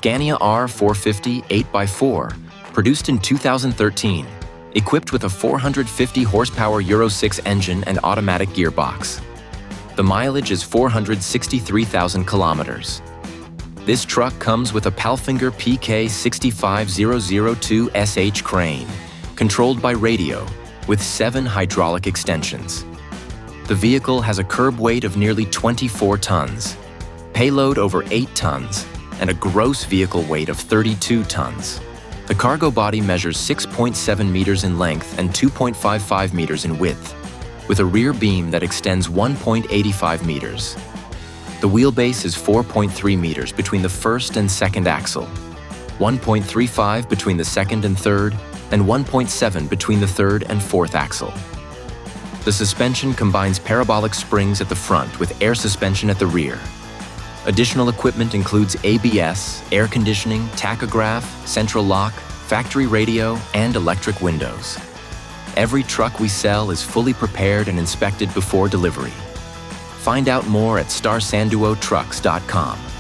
Scania R450 8x4, produced in 2013, equipped with a 450 horsepower Euro 6 engine and automatic gearbox. The mileage is 463,000 kilometers. This truck comes with a Palfinger PK65002 SH crane, controlled by radio, with 7 hydraulic extensions. The vehicle has a curb weight of nearly 24 tons, payload over 8 tons, and a gross vehicle weight of 32 tons. The cargo body measures 6.7 meters in length and 2.55 meters in width, with a rear beam that extends 1.85 meters. The wheelbase is 4.3 meters between the first and second axle, 1.35 between the second and third, and 1.7 between the third and fourth axle. The suspension combines parabolic springs at the front with air suspension at the rear. Additional equipment includes ABS, air conditioning, tachograph, central lock, factory radio, and electric windows. Every truck we sell is fully prepared and inspected before delivery. Find out more at starsanduotrucks.com.